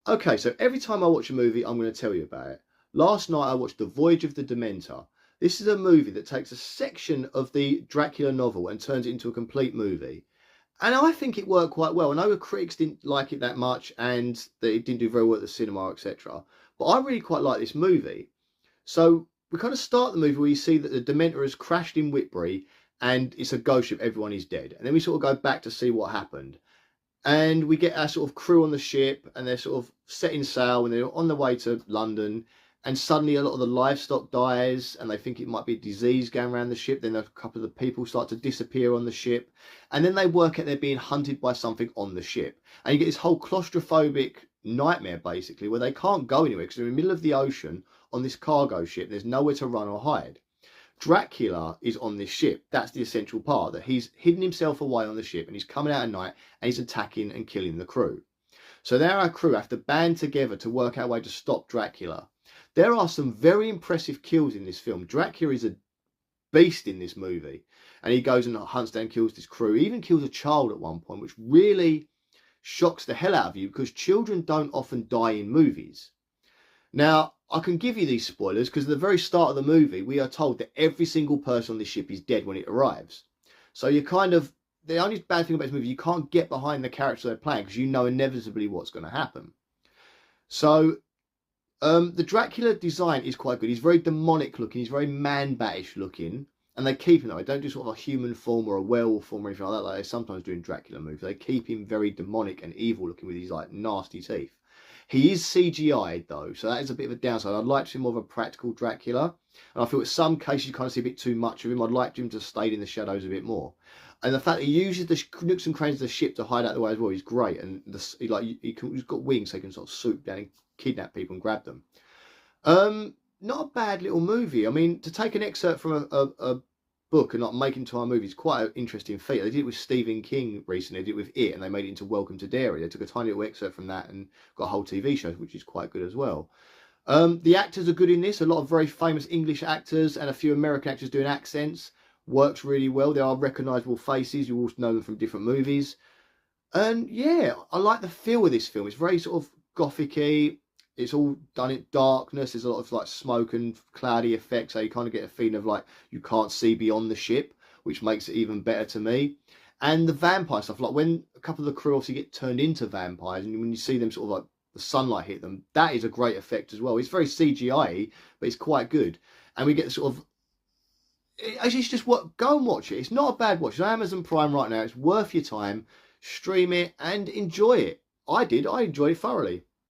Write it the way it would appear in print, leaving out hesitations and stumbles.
Okay, so every time I watch a movie, I'm going to tell you about it. Last night I watched The Voyage of the Dementor. This is a movie that takes a section of the Dracula novel and turns it into a complete movie. And I think it worked quite well. I know the critics didn't like it that much and that it didn't do very well at the cinema, etc. But I really quite like this movie. So we kind of start the movie where you see that the Dementor has crashed in Whitbury and it's a ghost ship, everyone is dead. And then we sort of go back to see what happened. And we get our sort of crew on the ship and they're sort of setting sail and they're on the way to London. And suddenly a lot of the livestock dies and they think it might be a disease going around the ship. Then a couple of the people start to disappear on the ship. And then they work out they're being hunted by something on the ship. And you get this whole claustrophobic nightmare basically where they can't go anywhere because they're in the middle of the ocean on this cargo ship. There's nowhere to run or hide. Dracula is on this ship. That's the essential part, that he's hidden himself away on the ship and he's coming out at night and he's attacking and killing the crew. So there our crew have to band together to work out a way to stop Dracula. There are some very impressive kills in this film. Dracula is a beast in this movie and he goes and hunts down, kills this crew. He even kills a child at one point, which really shocks the hell out of you because children don't often die in movies. Now, I can give you these spoilers because at the very start of the movie, we are told that every single person on this ship is dead when it arrives. So you kind of, the only bad thing about this movie, you can't get behind the character they're playing because you know inevitably what's going to happen. So the Dracula design is quite good. He's very demonic looking. He's very man-batish looking. And they keep him that way. They don't do sort of a human form or a werewolf form or anything like that, like they sometimes do in Dracula movies. They keep him very demonic and evil looking with his like nasty teeth. He is CGI'd though, so that is a bit of a downside. I'd like to see more of a practical Dracula. And I feel in some cases you kind of see a bit too much of him. I'd like him to stay in the shadows a bit more. And the fact that he uses the nooks and crannies of the ship to hide out the way as well is great. And he's got wings so he can sort of swoop down and kidnap people and grab them. Not a bad little movie. I mean, to take an excerpt from a book and not make it into our movie is quite an interesting feat. They did it with Stephen King recently. They did it with It, and they made it into Welcome to Derry. They took a tiny little excerpt from that and got a whole TV show, which is quite good as well. The actors are good in this. A lot of very famous English actors and a few American actors doing accents. Works really well. There are recognisable faces. You all know them from different movies. And yeah, I like the feel of this film. It's very sort of gothic-y. It's all done in darkness. There's a lot of like smoke and cloudy effects. So you kind of get a feeling of like you can't see beyond the ship, which makes it even better to me. And the vampire stuff, like when a couple of the crew obviously get turned into vampires and when you see them sort of like the sunlight hit them, that is a great effect as well. It's very CGI, but it's quite good. And we get sort of, it's just what, go and watch it. It's not a bad watch. It's on Amazon Prime right now. It's worth your time. Stream it and enjoy it. I did. I enjoyed it thoroughly.